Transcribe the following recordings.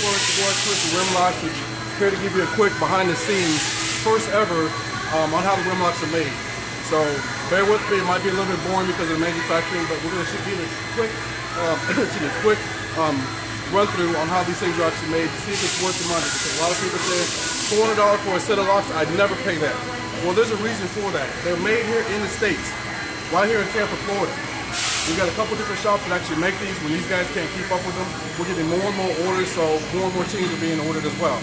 for the boy Chris from Rimlox. We're here to give you a quick behind the scenes, first ever, on how the Rimlox are made. So bear with me, it might be a little bit boring because of the manufacturing, but we're going to give you a quick run through on how these things are actually made to see if it's worth the money. Because a lot of people say $400 for a set of locks, I'd never pay that. Well, there's a reason for that. They're made here in the States, right here in Tampa, Florida. We've got a couple different shops that actually make these. When these guys can't keep up with them, we're getting more and more orders, so more and more teams are being ordered as well.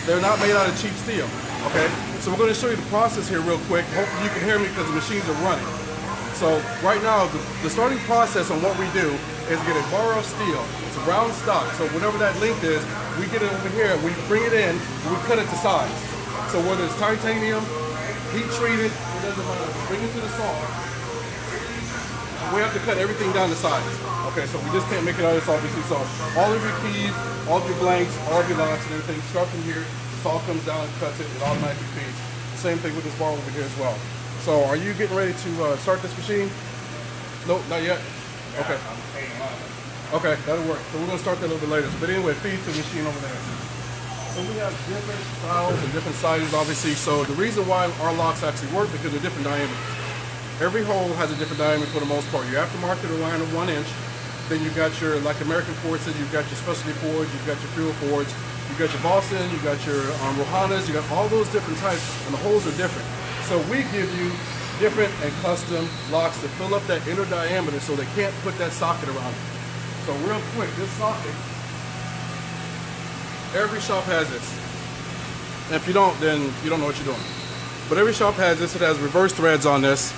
They're not made out of cheap steel, okay? So we're going to show you the process here real quick. Hopefully you can hear me because the machines are running. So right now, the starting process on what we do is get a bar of steel. It's a round stock, so whatever that length is, we get it over here, we bring it in, and we cut it to size. So whether it's titanium, heat treated, it doesn't matter. Bring it to the saw. We have to cut everything down to size. Okay, so we just can't make it out of this, obviously. So all of your keys, all of your blanks, all of your locks and everything, start from here. The saw comes down and cuts it. It automatically feeds. Same thing with this bar over here as well. So are you getting ready to start this machine? Nope, not yet. Okay. Okay, that'll work. So we're going to start that a little bit later. But anyway, feed to the machine over there. So we have different styles and different sizes, obviously. So the reason why our locks actually work because they're different diameters. Every hole has a different diameter for the most part. Your aftermarket are around 1 inch. Then you've got your, like American Fords, you've got your specialty Fords, you've got your fuel Fords, you've got your Boston, you've got your Rohanas, you've got all those different types, and the holes are different. So we give you different and custom locks to fill up that inner diameter so they can't put that socket around it. So real quick, this socket, every shop has this. And if you don't, then you don't know what you're doing. But every shop has this. It has reverse threads on this.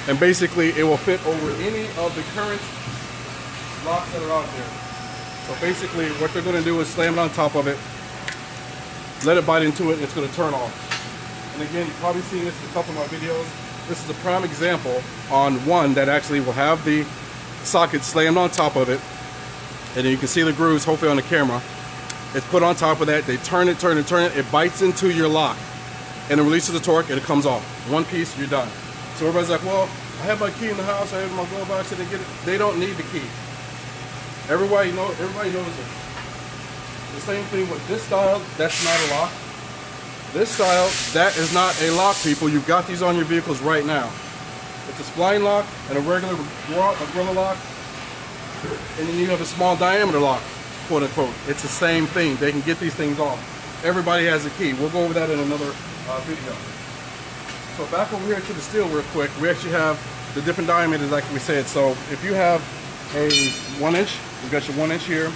And basically, it will fit over any of the current locks that are out there. So basically, what they're going to do is slam it on top of it, let it bite into it, and it's going to turn off. And again, you've probably seen this in a couple of my videos. This is a prime example on one that actually will have the socket slammed on top of it. And then you can see the grooves, hopefully on the camera. It's put on top of that. They turn it, turn it, turn it. It bites into your lock. And it releases the torque, and it comes off. One piece, you're done. So everybody's like, well, I have my key in the house, I have my glove box, and they get it. They don't need the key. Everybody knows it. The same thing with this style, that's not a lock. This style, that is not a lock, people. You've got these on your vehicles right now. It's a spline lock and a regular umbrella lock. And then you have a small diameter lock, quote unquote. It's the same thing. They can get these things off. Everybody has a key. We'll go over that in another video. So back over here to the steel real quick, we actually have the different diameters like we said. So if you have a 1 inch, you've got your 1 inch here,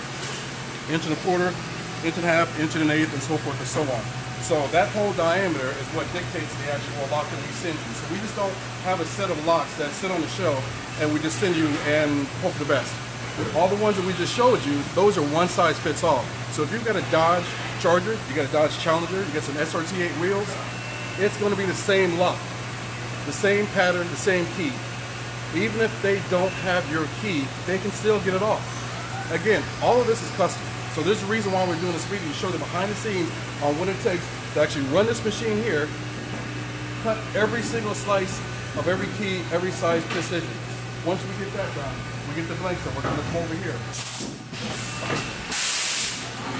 1.25 inches, 1.5 inches, 1 1/8 inches, and so forth and so on. So that whole diameter is what dictates the actual lock that we send you. So we just don't have a set of locks that sit on the shelf and we just send you and hope for the best. All the ones that we just showed you, those are one size fits all. So if you've got a Dodge Charger, you got a Dodge Challenger, you got some SRT8 wheels, it's going to be the same lock, the same pattern, the same key. Even if they don't have your key, they can still get it off. Again, all of this is custom. So there's a reason why we're doing this video, to show them behind the scenes on what it takes to actually run this machine here, cut every single slice of every key, every size precision. Once we get that done, we get the blanks up. We're going to come over here.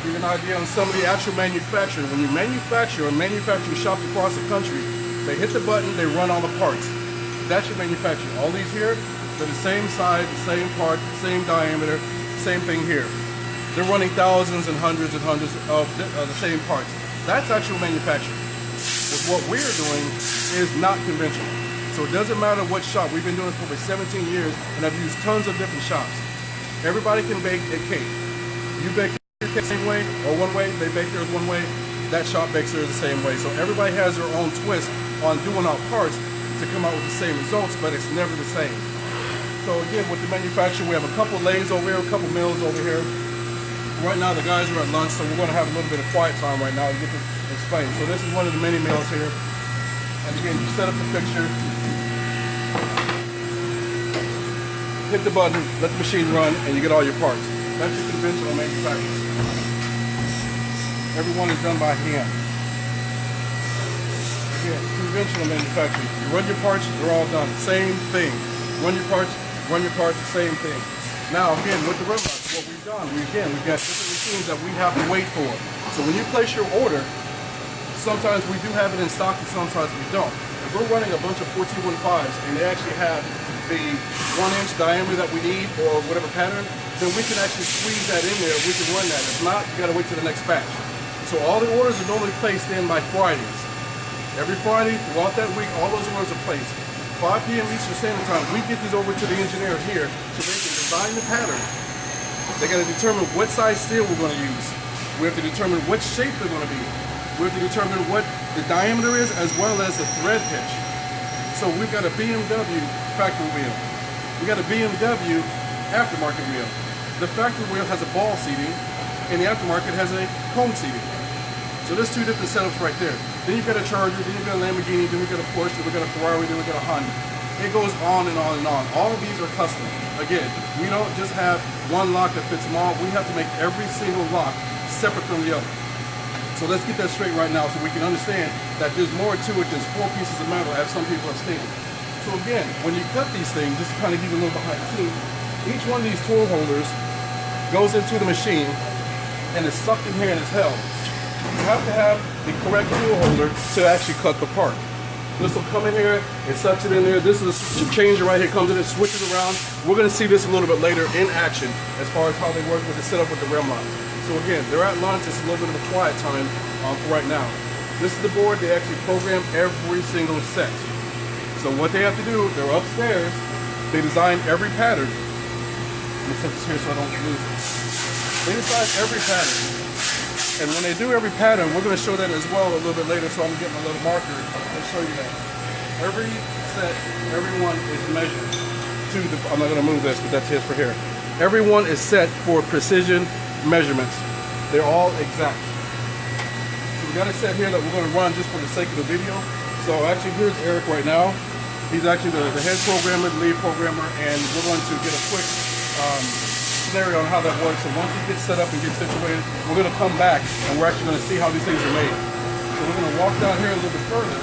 Give you an idea on some of the actual manufacturing. When you manufacture or manufacturing shops across the country, they hit the button, they run all the parts. That's your manufacturing. All these here, they're the same size, the same part, the same diameter, same thing here. They're running thousands and hundreds of the same parts. That's actual manufacturing. But what we're doing is not conventional. So it doesn't matter what shop. We've been doing this for over 17 years, and I've used tons of different shops. Everybody can bake a cake. You bake the same way or one way, they bake theirs one way, that shop bakes theirs the same way. So everybody has their own twist on doing our parts to come out with the same results, but it's never the same. So again, with the manufacturer, we have a couple lathes over here, a couple mills over here. Right now the guys are at lunch, so we're going to have a little bit of quiet time right now to get this explained. So this is one of the mini mills here. And again, you set up the fixture, hit the button, let the machine run, and you get all your parts. That's your conventional manufacturing. Everyone is done by hand. Again, conventional manufacturing. You run your parts, they're all done. Same thing. Run your parts, the same thing. Now again, with the Rimlox, what we've done, we've got different machines that we have to wait for. So when you place your order, sometimes we do have it in stock and sometimes we don't. If we're running a bunch of 1415s and they actually have the 1-inch diameter that we need or whatever pattern, then we can actually squeeze that in there. We can run that. If not, you gotta wait till the next batch. So all the orders are normally placed in by Fridays. Every Friday, throughout that week, all those orders are placed. 5 p.m. Eastern Standard Time, we get these over to the engineer here so they can design the pattern. They gotta determine what size steel we're gonna use. We have to determine what shape they're gonna be. We have to determine what the diameter is as well as the thread pitch. So we've got a BMW factory wheel. We got a BMW aftermarket wheel. The factory wheel has a ball seating and the aftermarket has a cone seating. So there's two different setups right there. Then you've got a Charger, then you've got a Lamborghini, then we've got a Porsche, then we've got a Ferrari, then we've got a Honda. It goes on and on and on. All of these are custom. Again, we don't just have one lock that fits them all. We have to make every single lock separate from the other. So let's get that straight right now so we can understand that there's more to it than 4 pieces of metal as some people have stated. So again, when you cut these things, just to kind of give you a little behind the scenes, each one of these tool holders goes into the machine and is sucked in here and is held. You have to have the correct tool holder to actually cut the part. This will come in here, it sucks it in there. This is a changer right here, comes in, it switches around. We're going to see this a little bit later in action as far as how they work with the setup with the Rimlox. So again, they're at lunch, it's a little bit of a quiet time for right now. This is the board, they actually program every single set. So what they have to do, they're upstairs, they design every pattern. Let me set this here so I don't lose it. They design every pattern. And when they do every pattern, we're going to show that as well a little bit later, so I'm going to get my little marker and show you that. Every set, everyone is measured to the, I'm not going to move this, but that's it for here. Everyone is set for precision measurements. They're all exact. So we got a set here that we're going to run just for the sake of the video. So actually here's Eric right now. He's actually the head programmer, the lead programmer, and we're going to get a quick scenario on how that works. So once he gets set up and gets situated, we're going to come back and we're actually going to see how these things are made. So we're going to walk down here a little bit further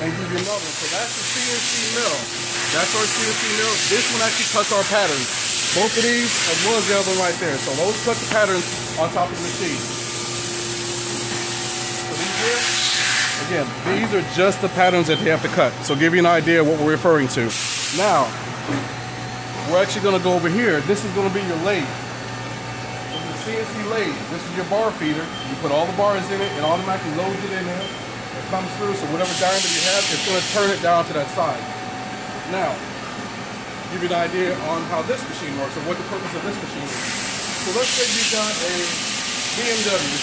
and give you another one. So that's the CNC mill. That's our CNC mill. This one actually cuts our patterns. Both of these as well as the other one right there. So those cut the patterns on top of the machine. So these here, again, these are just the patterns that they have to cut. So give you an idea of what we're referring to. Now, we're actually going to go over here. This is going to be your lathe. This is a CNC lathe. This is your bar feeder. You put all the bars in it, it automatically loads it in there. It comes through, so whatever diameter you have, it's going to turn it down to that size. Now, give you an idea on how this machine works or what the purpose of this machine is. So let's say you got a BMW.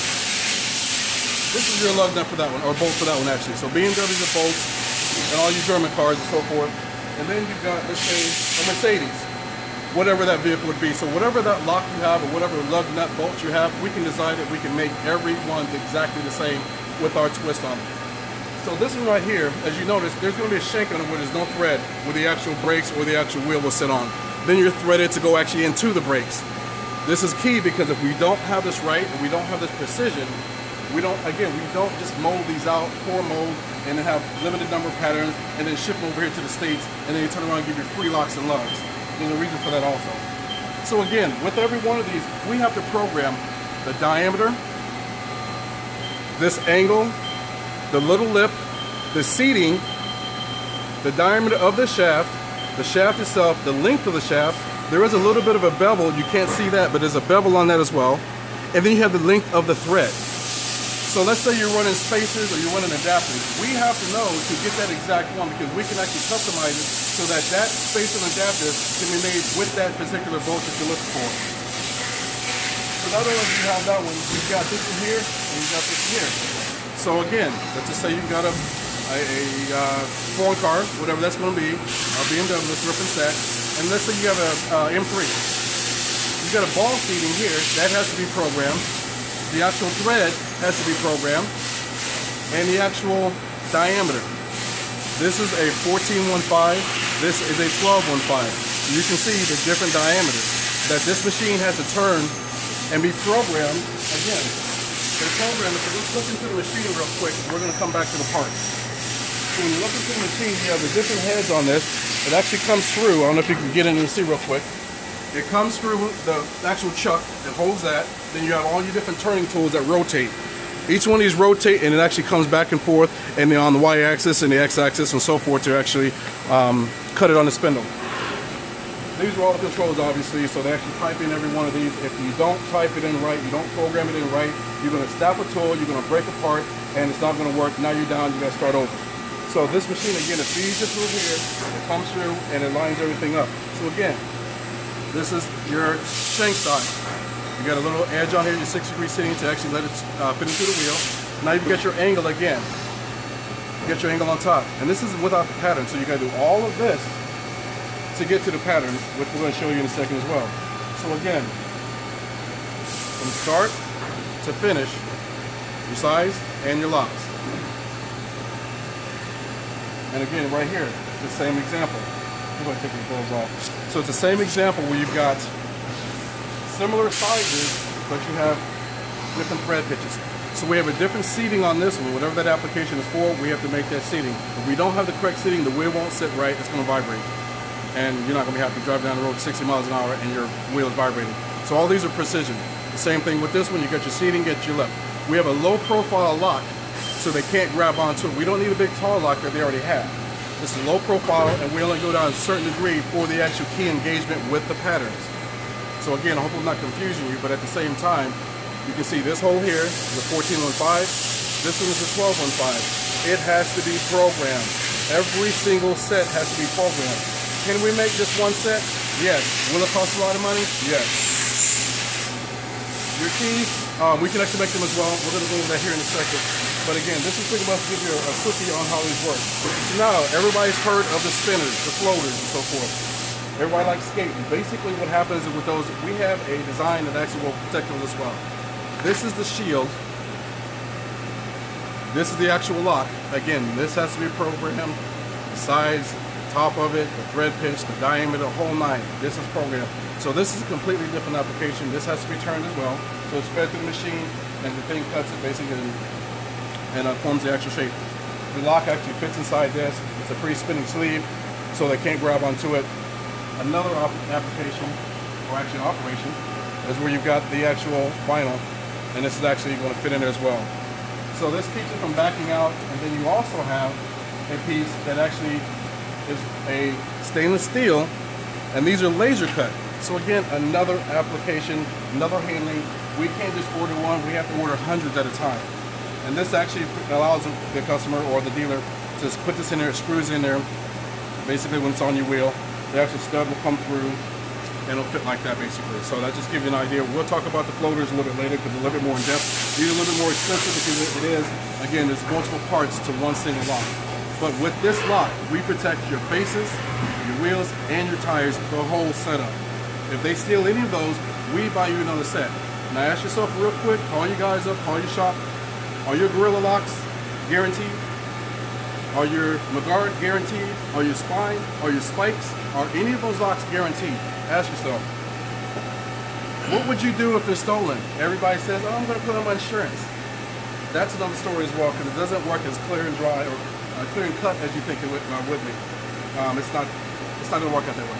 This is your lug nut for that one, or bolt for that one actually. So BMWs are bolts, and all your German cars and so forth. And then you've got, let's say, a Mercedes, whatever that vehicle would be. So whatever that lock you have or whatever lug nut bolts you have, we can decide that we can make every one exactly the same with our twist on it. So this one right here, as you notice, there's going to be a shank on it where there's no thread where the actual brakes or the actual wheel will sit on. Then you're threaded to go actually into the brakes. This is key because if we don't have this right and we don't have this precision, we don't just mold these out, core mold, and then have limited number of patterns, and then ship them over here to the States, and then you turn around and give you free locks and lugs. There's a reason for that also. So again, with every one of these, we have to program the diameter, this angle, the little lip, the seating, the diameter of the shaft itself, the length of the shaft. There is a little bit of a bevel, you can't see that, but there's a bevel on that as well. And then you have the length of the thread. So let's say you're running spacers or you're running adapters. We have to know to get that exact one because we can actually customize it so that that spacer and adapter can be made with that particular bolt that you're looking for. So not only do you have that one, you've got this one here and you've got this one here. So again, let's just say you've got a foreign car, whatever that's going to be, a BMW, let's rip and set, and let's say you have a M3. You've got a ball seating here, that has to be programmed. The actual thread has to be programmed, and the actual diameter. This is a 1415, this is a 1215. You can see the different diameters that this machine has to turn and be programmed. Again, they're programmed. So let's look into the machine real quick. We're going to come back to the parts. So when you look into the machine, you have the different heads on this, it actually comes through. I don't know if you can get in and see real quick. It comes through the actual chuck that holds that. Then you have all your different turning tools that rotate. Each one of these rotate, and it actually comes back and forth, and then on the y-axis and the x-axis and so forth to actually cut it on the spindle. These are all the controls, obviously, so they actually type in every one of these. If you don't type it in right, you don't program it in right, you're going to snap a tool, you're going to break apart, and it's not going to work. Now you're down, you got to start over. So this machine, again, it feeds it through here, it comes through, and it lines everything up. So again, this is your shank side. You got a little edge on here, your 6-degree seating to actually let it fit into the wheel. Now you get your angle again. You get your angle on top. And this is without the pattern, so you got to do all of this to get to the pattern, which we're going to show you in a second as well. So again, from start to finish, your size and your locks. And again, right here, the same example. I'm going to take these gloves off. So it's the same example where you've got similar sizes, but you have different thread pitches. So we have a different seating on this one. Whatever that application is for, we have to make that seating. If we don't have the correct seating, the wheel won't sit right, it's going to vibrate. And you're not going to be happy to drive down the road 60 miles an hour and your wheel is vibrating. So all these are precision. The same thing with this one, you got your seating, get your left. We have a low profile lock, so they can't grab onto it. We don't need a big tall lock that they already have. This is low profile, and we only go down a certain degree for the actual key engagement with the patterns. So again, I hope I'm not confusing you, but at the same time, you can see this hole here is a 1415. This one is a 1215. It has to be programmed. Every single set has to be programmed. Can we make just one set? Yes. Will it cost a lot of money? Yes. Your keys, we can actually make them as well. We're going to go over that here in a second. But again, this is pretty much to give you a cookie on how these work. So now, everybody's heard of the spinners, the floaters, and so forth. Everybody likes skating. Basically what happens is with those, we have a design that actually will protect them as well. This is the shield. This is the actual lock. Again, this has to be programmed. The size, the top of it, the thread pitch, the diameter, the whole nine. This is programmed. So this is a completely different application. This has to be turned as well. So it's fed through the machine, and the thing cuts it basically and forms the actual shape. The lock actually fits inside this. It's a pre-spinning sleeve, so they can't grab onto it. Another application, or actually operation, is where you've got the actual vinyl, and this is actually going to fit in there as well. So this keeps it from backing out, and then you also have a piece that actually is a stainless steel, and these are laser cut. So again, another application, another handling. We can't just order one, we have to order hundreds at a time. And this actually allows the customer or the dealer to put this in there, it screws in there. Basically when it's on your wheel, the actual stud will come through and it'll fit like that basically. So that just gives you an idea. We'll talk about the floaters a little bit later because it's a little bit more in depth. These are a little bit more expensive because it is, again, there's multiple parts to one single lock. But with this lock, we protect your faces, your wheels, and your tires, the whole setup. If they steal any of those, we buy you another set. Now ask yourself real quick, call you guys up, call your shop. Are your Gorilla locks guaranteed? Are your McGuard guaranteed? Are your spine? Are your spikes? Are any of those locks guaranteed? Ask yourself. What would you do if they're stolen? Everybody says, oh, I'm going to put on my insurance. That's another story as well, because it doesn't work as clear and dry or clear and cut as you think it would be. It's not going to work out that way.